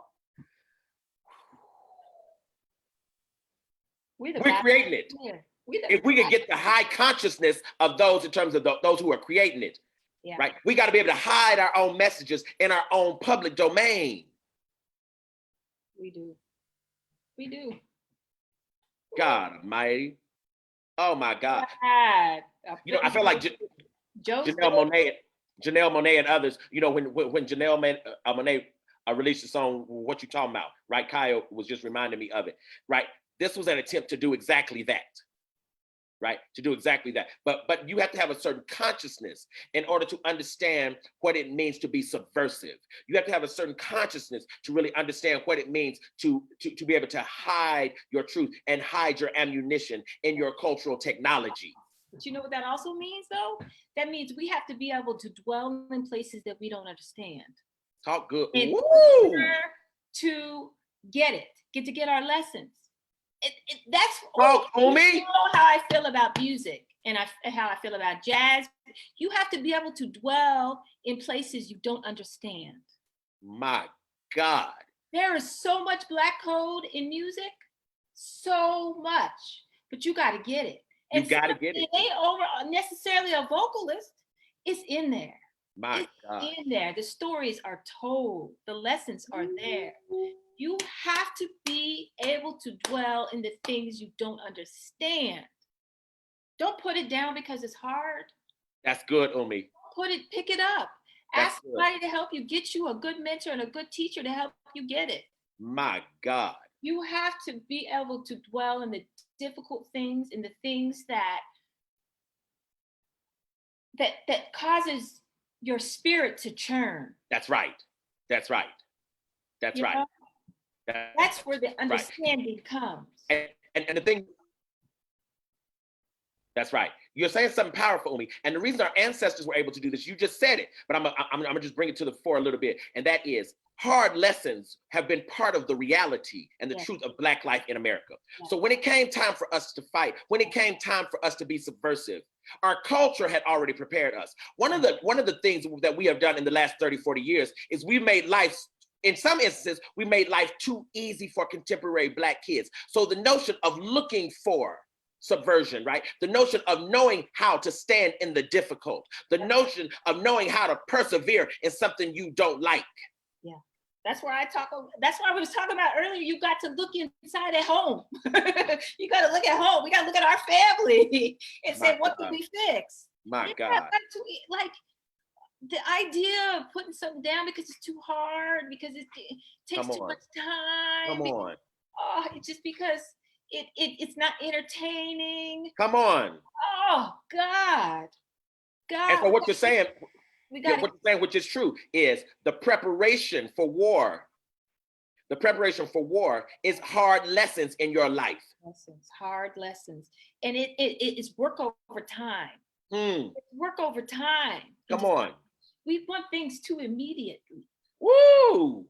We're creating it. Yeah. If we could get the high consciousness of those in terms of those who are creating it, yeah. Right? We got to be able to hide our own messages in our own public domain. We do. We do. God Almighty. Oh my God. You know, I feel like Janelle Monáe and others, you know, when Janelle Monáe released the song, What You Talking About, right? Kyle was just reminding me of it, right? This was an attempt to do exactly that, right? To do exactly that. But you have to have a certain consciousness in order to understand what it means to be subversive. You have to have a certain consciousness to really understand what it means to be able to hide your truth and hide your ammunition in your cultural technology. But you know what that also means, though? That means we have to be able to dwell in places that we don't understand. Talk good. In Woo! order to get our lessons. That's Umi. You know how I feel about music and how I feel about jazz. You have to be able to dwell in places you don't understand. My God. There is so much Black code in music, so much, but you got to get it. And you got to get it. It ain't over necessarily a vocalist. It's in there. My God. In there. The stories are told. The lessons are there. You have to be able to dwell in the things you don't understand. Don't put it down because it's hard. That's good, Umi. Pick it up. That's Ask somebody to help you, get you a good mentor and a good teacher to help you get it. My God. You have to be able to dwell in the difficult things, in the things that causes your spirit to churn. That's right. That's right. That's right. Know? That's where the understanding comes. And the thing, that's right. You're saying something powerful, Umi. And the reason our ancestors were able to do this, you just said it, but I'm gonna just bring it to the fore a little bit. And that is, hard lessons have been part of the reality and the truth of Black life in America. So when it came time for us to fight, when it came time for us to be subversive, our culture had already prepared us. One of the things that we have done in the last 30, 40 years is we've made life in some instances, we made life too easy for contemporary Black kids. So the notion of looking for subversion, right? The notion of knowing how to stand in the difficult, the notion of knowing how to persevere in something you don't like. Yeah. That's where that's what I was talking about earlier. You got to look inside at home. You got to look at home. We got to look at our family and say, what can we fix? My God. Like the idea of putting something down because it's too hard, because it takes too much time. Come on. Oh, it's just because it's not entertaining. Come on. Oh, God. And so what you're saying, what you're saying, which is true, is the preparation for war. The preparation for war is hard lessons in your life. Hard lessons. And it's work over time. It's work over time. Come on. We want things too immediately. Woo!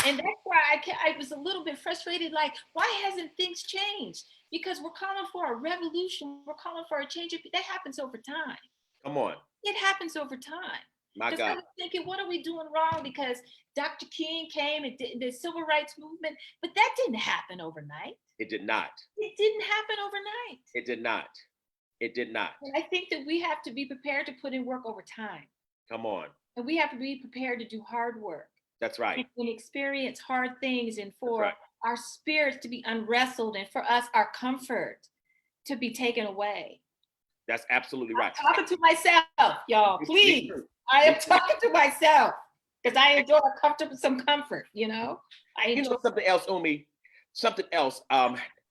And that's why I was a little bit frustrated. Like, why hasn't things changed? Because we're calling for a revolution. We're calling for a change. That happens over time. Come on. It happens over time. My God. I was thinking, what are we doing wrong? Because Dr. King came and did the civil rights movement, but that didn't happen overnight. It did not. It didn't happen overnight. It did not. It did not. And I think that we have to be prepared to put in work over time. Come on. And we have to be prepared to do hard work. That's right. And experience hard things, and for our spirits to be unwrestled, and for us, our comfort to be taken away. That's absolutely right. I'm talking to myself, y'all, please. I am talking to myself because I enjoy some comfort, you know? Something else, Umi, something else.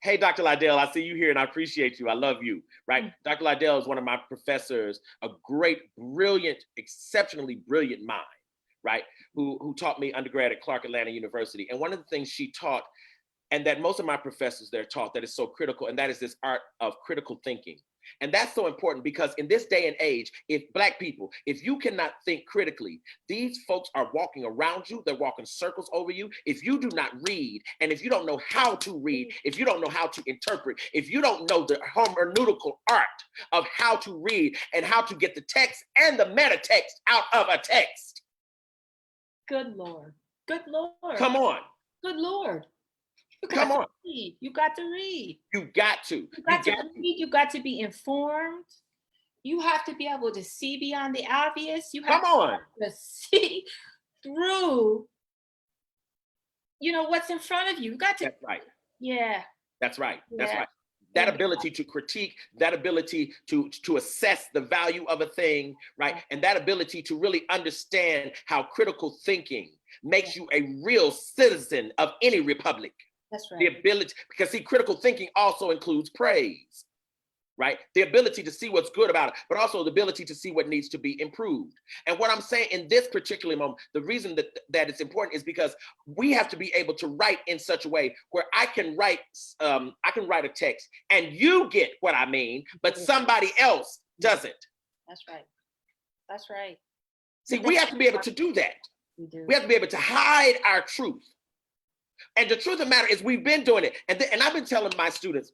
Hey, Dr. Liddell, I see you here and I appreciate you. I love you, right? Mm-hmm. Dr. Liddell is one of my professors, a great, brilliant, exceptionally brilliant mind, right? Who taught me undergrad at Clark Atlanta University. And one of the things she taught, and that most of my professors there taught, that is so critical, and that is this art of critical thinking. And that's so important because in this day and age, if Black people, if you cannot think critically, these folks are walking around you, they're walking circles over you. If you do not read, and if you don't know how to read, if you don't know how to interpret, if you don't know the hermeneutical art of how to read and how to get the text and the meta text out of a text. Good Lord. Good Lord. Come on. Good Lord. Come on. You got to read. You got to. You got to read. You got to be informed. You have to be able to see beyond the obvious. You have to see through, what's in front of you. You got to. That's right. Yeah. That's right. That's right. That ability to critique, that ability to assess the value of a thing, right? And that ability to really understand how critical thinking makes you a real citizen of any republic. That's right. The ability, because see, critical thinking also includes praise, right? The ability to see what's good about it, but also the ability to see what needs to be improved. And what I'm saying in this particular moment, the reason that it's important is because we have to be able to write in such a way where I can write a text and you get what I mean, but somebody else doesn't. That's right. That's right. See, we have to be able to do that. We do. We have to be able to hide our truth. And the truth of the matter is we've been doing it. And I've been telling my students,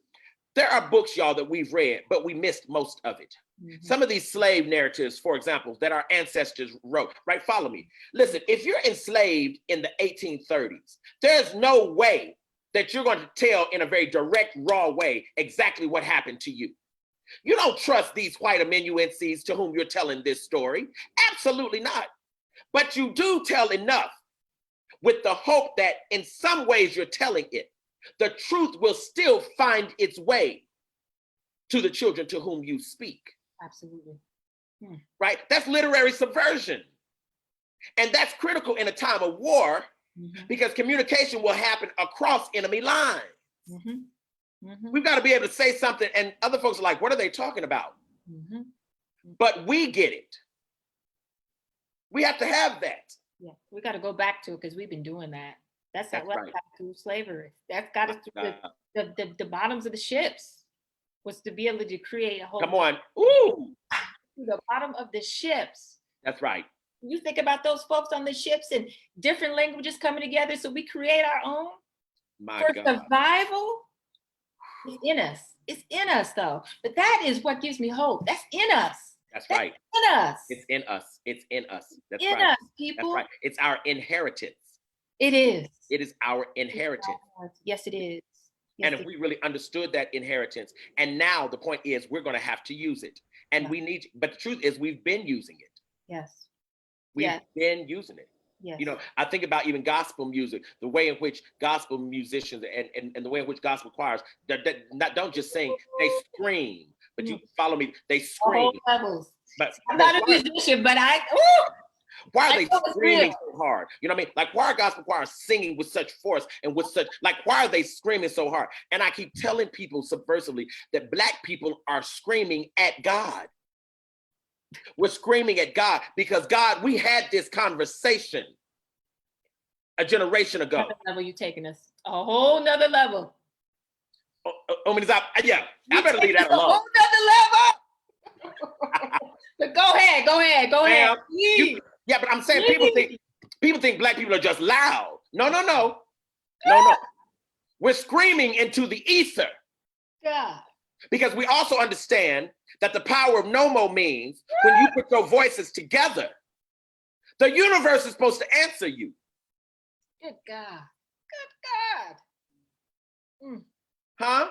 there are books, y'all, that we've read, but we missed most of it. Mm-hmm. Some of these slave narratives, for example, that our ancestors wrote, right? Follow me. Listen, if you're enslaved in the 1830s, there's no way that you're going to tell in a very direct, raw way exactly what happened to you. You don't trust these white amanuenses to whom you're telling this story. Absolutely not. But you do tell enough with the hope that in some ways you're telling it, the truth will still find its way to the children to whom you speak. Absolutely. Right? That's literary subversion. And that's critical in a time of war because communication will happen across enemy lines. We've got to be able to say something and other folks are like, what are they talking about? But we get it. We have to have that. Yeah, we got to go back to it because we've been doing that. That's right. Through slavery. That's got us through the bottoms of the ships was to be able to create a whole. Come on. Ooh. The bottom of the ships. That's right. You think about those folks on the ships and different languages coming together so we create our own. For survival, it's in us. It's in us though. But that is what gives me hope. That's in us. That's right. In us. It's in us. It's in us. That's in right. us, people. That's right. It's our inheritance. It is. It is our inheritance. Yes, it is. Yes, And if we really understood that inheritance, and now the point is we're going to have to use it. And we need, but the truth is we've been using it. Yes. We've been using it. Yes. You know, I think about even gospel music, the way in which gospel musicians and the way in which gospel choirs don't just sing, they scream. But you follow me, they scream. Levels. But I'm not a musician, but why are they screaming so hard? You know what I mean? Like, why are gospel choirs singing with such force and with such, like, why are they screaming so hard? And I keep telling people subversively that Black people are screaming at God. We're screaming at God because God, we had this conversation a generation ago. Another level you taking us. A whole nother level. Yeah, I better leave that alone. A whole nother level. But go ahead. Yeah, but I'm saying people think Black people are just loud. No. We're screaming into the ether. God. Because we also understand that the power of Nomo means when you put your voices together, the universe is supposed to answer you. Good God. Good God. Huh?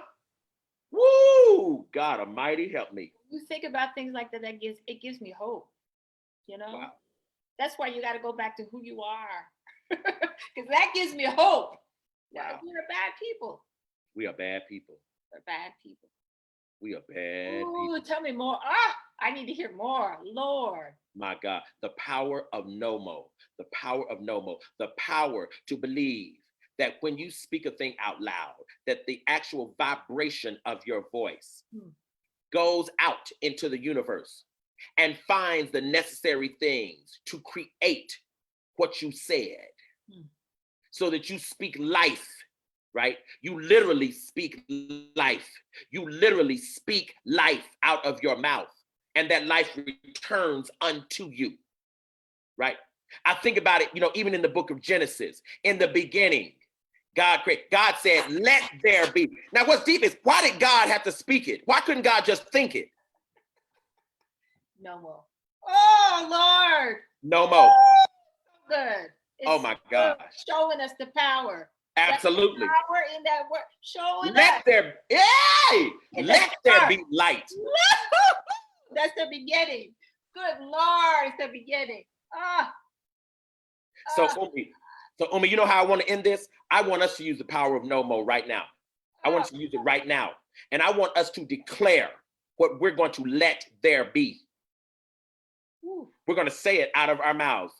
Woo! God Almighty, help me. You think about things like that, it gives me hope. You know? Wow. That's why you got to go back to who you are. Because that gives me hope. Wow. We're bad people. We are bad people. We're bad people. We are bad people. Tell me more. I need to hear more. Lord. My God, the power of Nomo, the power of Nomo, the power to believe that when you speak a thing out loud, that the actual vibration of your voice goes out into the universe and finds the necessary things to create what you said, so that you speak life, right? You literally speak life. You literally speak life out of your mouth, and that life returns unto you, right? I think about it, you know, even in the book of Genesis, in the beginning, God said, let there be. Now, what's deep is, why did God have to speak it? Why couldn't God just think it? No more. Oh, Lord. No more. So good. Oh my God. Showing us the power. Absolutely. That's the power in that word. Showing let there be light. That's the beginning. Good Lord, it's the beginning. So Umi, you know how I want to end this? I want us to use the power of Nomo right now. I want us to use it right now. And I want us to declare what we're going to let there be. We're going to say it out of our mouths.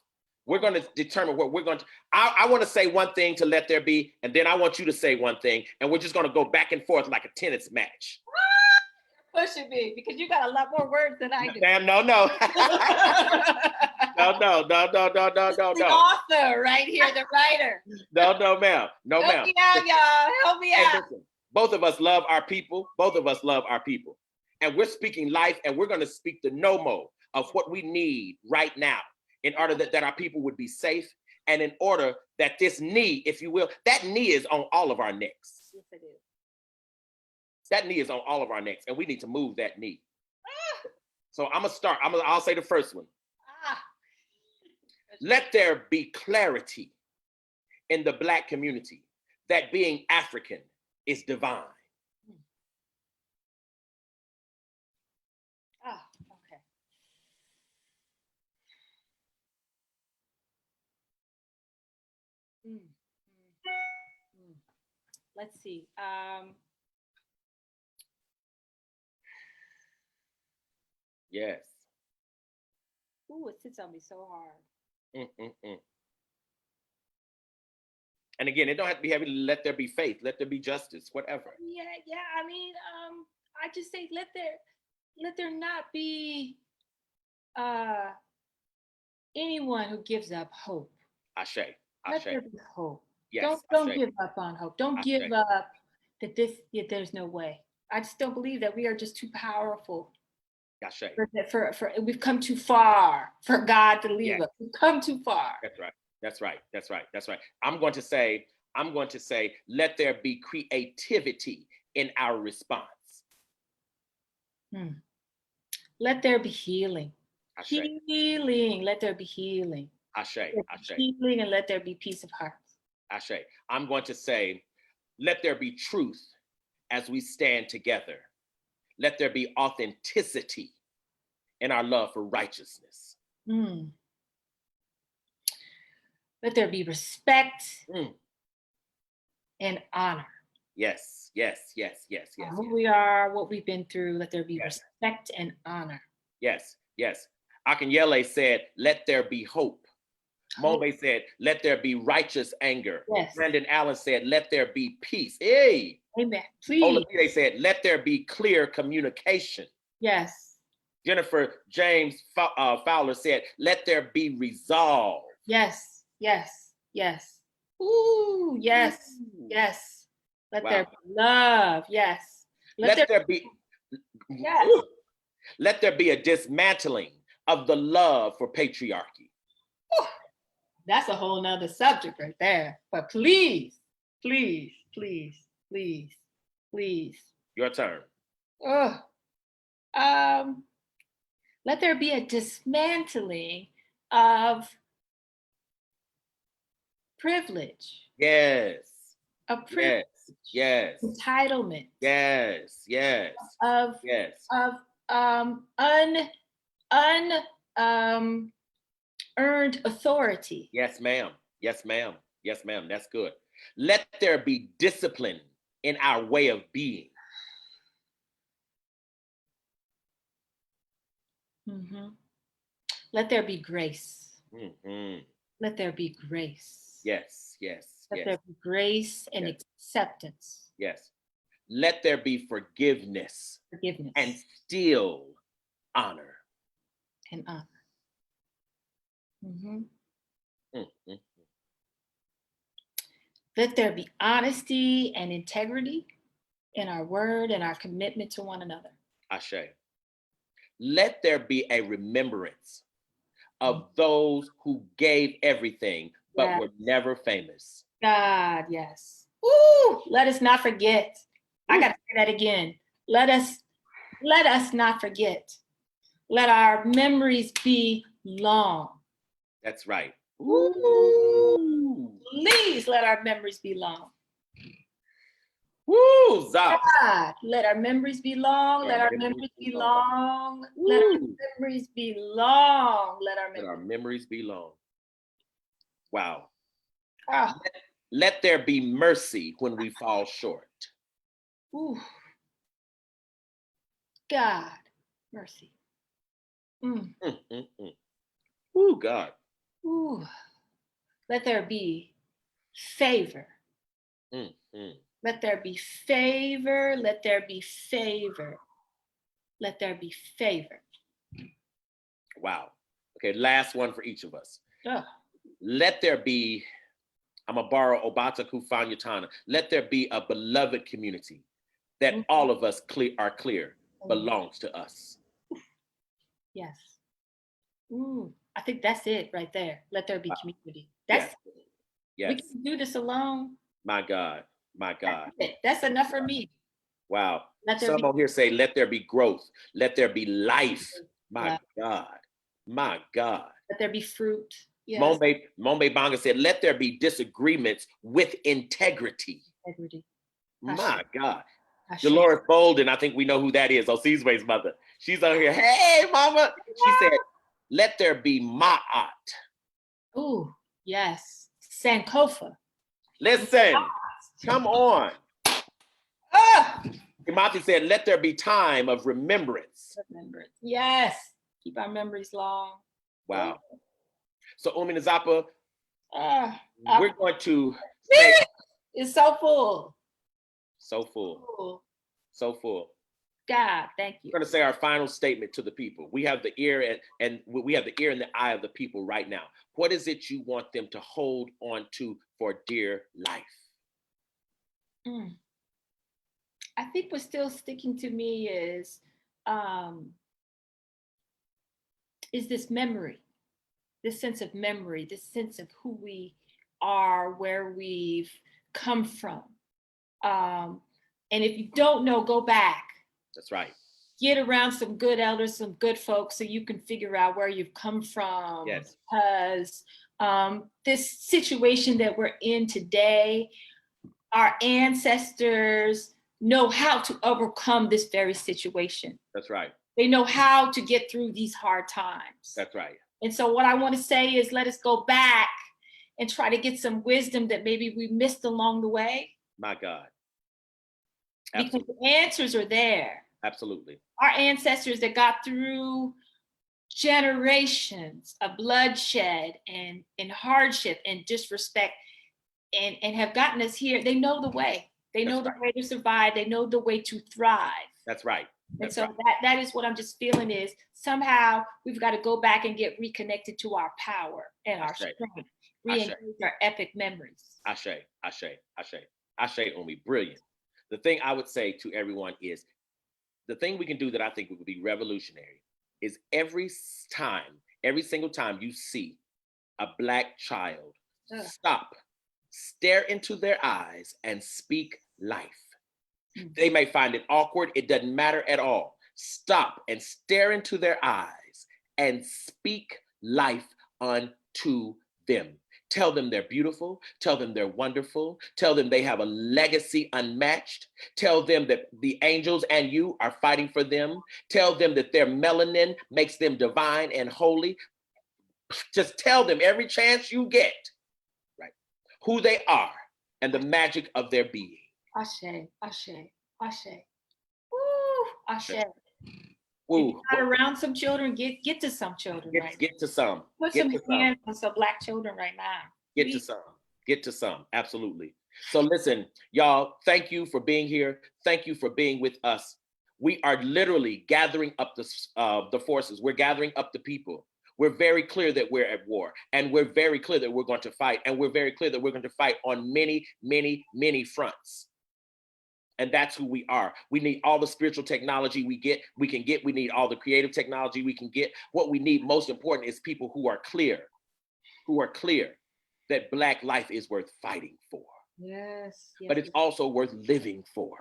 We're going to determine what we're going to. I want to say one thing to let there be, and then I want you to say one thing, and we're just going to go back and forth like a tennis match. Pushing me because you got a lot more words than I do. Damn, no. No. The author right here, the writer. No, ma'am. No, ma'am. Help me out, y'all. Help me out. Listen, both of us love our people. And we're speaking life, and we're going to speak the Nomo of what we need right now in order that our people would be safe, and in order that this knee, if you will, that knee is on all of our necks. Yes, it is. That knee is on all of our necks, and we need to move that knee. So I'm gonna start. I'll say the first one. Let there be clarity in the Black community that being African is divine. Okay. Let's see. Yes. Ooh, it sits on me so hard. And again, it don't have to be heavy. Let there be faith. Let there be justice. Whatever. Yeah. I mean, I just say let there not be anyone who gives up hope. Ashe. Let there be hope. Yes, don't give up on hope. Don't give up that there's no way. I just don't believe that we are just too powerful. For we've come too far for God to leave us. We've come too far. That's right. I'm going to say, let there be creativity in our response. Let there be healing. Healing. Let there be healing. Ashe. Healing, and let there be peace of hearts. Ashe. I'm going to say, let there be truth as we stand together. Let there be authenticity in our love for righteousness. Mm. Let there be respect and honor. Yes, yes, yes, yes, yes. Who we are, what we've been through. Let there be Yes. respect and honor. Yes, yes. Akinyele said, let there be hope. Mobe said, let there be righteous anger. Yes. Brandon Allen said, let there be peace. Hey. Amen. Please. Olabide said, let there be clear communication. Yes. Jennifer James Fowler said, let there be resolve. Yes, yes, yes. Ooh, yes, yes. Let there be love. Yes. Let there be, yes. Let there be a dismantling of the love for patriarchy. Ooh, that's a whole nother subject right there. But please, please, please, please, please. Your turn. Let there be a dismantling of privilege. Yes. Of privilege. Yes. Entitlement. Yes. Yes. Of earned authority. Yes, ma'am. Yes, ma'am. Yes, ma'am. That's good. Let there be discipline in our way of being. Mm-hmm. Let there be grace. Mm-hmm. Let there be grace. Yes, yes. Let there be grace and acceptance. Yes. Let there be forgiveness. Forgiveness. And still honor. And honor. Mm-hmm. Mm-hmm. Let there be honesty and integrity in our word and our commitment to one another. Ashe. Let there be a remembrance of those who gave everything but were never famous. God, yes. Ooh, let us not forget. I got to say that again. Let us not forget. Let our memories be long. That's right. Ooh. Please let our memories be long. Woo, God, let our memories be long. Let our memories be long. Let our memories be long. Let our memories be long. Wow. Oh. Let there be mercy when we fall short. Ooh. God, mercy. Ooh, God. Ooh. Let there be favor. Let there be favor. Let there be favor. Let there be favor. Wow. Okay, last one for each of us. Let there be, I'm going to borrow Obata Kufanyatana. Let there be a beloved community that all of us are clear belongs to us. Yes. Ooh, I think that's it right there. Let there be community. That's it. Yes. We can do this alone. My God. My God. That's enough for me. Wow. Some over here say, let there be growth. Let there be life. My God. My God. Let there be fruit. Yes. Mombe Banga said, let there be disagreements with integrity. Integrity. My God. Dolores Bolden, I think we know who that is. Osiswe's mother. She's on here. Hey, mama. She said, let there be ma'at. Ooh, yes. Sankofa. Listen. Come on. Timothy said, let there be time of remembrance. Yes. Keep our memories long. Wow. So, Uminazapa, we're going to say, it's so full. So full. So full. God, thank you. We're going to say our final statement to the people. We have the ear and we have the ear and the eye of the people right now. What is it you want them to hold on to for dear life? I think what's still sticking to me is this memory, this sense of memory, this sense of who we are, where we've come from. And if you don't know, go back. That's right. Get around some good elders, some good folks, so you can figure out where you've come from. Yes. Because this situation that we're in today, our ancestors know how to overcome this very situation. That's right. They know how to get through these hard times. That's right. And so what I want to say is, let us go back and try to get some wisdom that maybe we missed along the way. My God. Because the answers are there. Absolutely. Our ancestors that got through generations of bloodshed and hardship and disrespect and have gotten us here, they know the way. They know the way to survive. They know the way to thrive. That's right. And so that is what I'm just feeling is somehow we've got to go back and get reconnected to our power and our strength, re-engage our epic memories. Ashe, Umi, brilliant. The thing I would say to everyone is, the thing we can do that I think would be revolutionary is every single time you see a Black child, stop, stare into their eyes and speak life. They may find it awkward. It doesn't matter at all. Stop and stare into their eyes and speak life unto them. Tell them they're beautiful. Tell them they're wonderful. Tell them they have a legacy unmatched. Tell them that the angels and you are fighting for them. Tell them that their melanin makes them divine and holy. Just tell them every chance you get, right, who they are and the magic of their being. Ashe, ashe, ashe. Woo, ashe. Woo. If you're not around some children, get to some children. Get to some. Put some hands on some Black children right now. Get to some. Absolutely. So listen, y'all, thank you for being here. Thank you for being with us. We are literally gathering up the forces. We're gathering up the people. We're very clear that we're at war, and we're very clear that we're going to fight, and we're very clear that we're going to fight on many, many, many fronts. And that's who we are. We need all the spiritual technology we can get. We need all the creative technology we can get. What we need most important is people who are clear that Black life is worth fighting for. Yes. But it's also worth living for.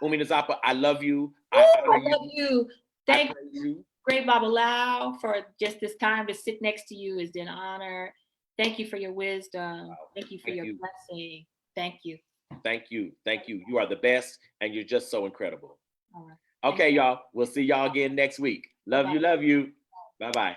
Umi Nzapa, I love you. I love you. Thank you. Great Baba Lao, for just this time to sit next to you is an honor. Thank you for your wisdom. Thank you for your blessing. Thank you. Thank you. You are the best, and you're just so incredible. All right. Okay, y'all. We'll see y'all again next week. Love you. Bye-bye.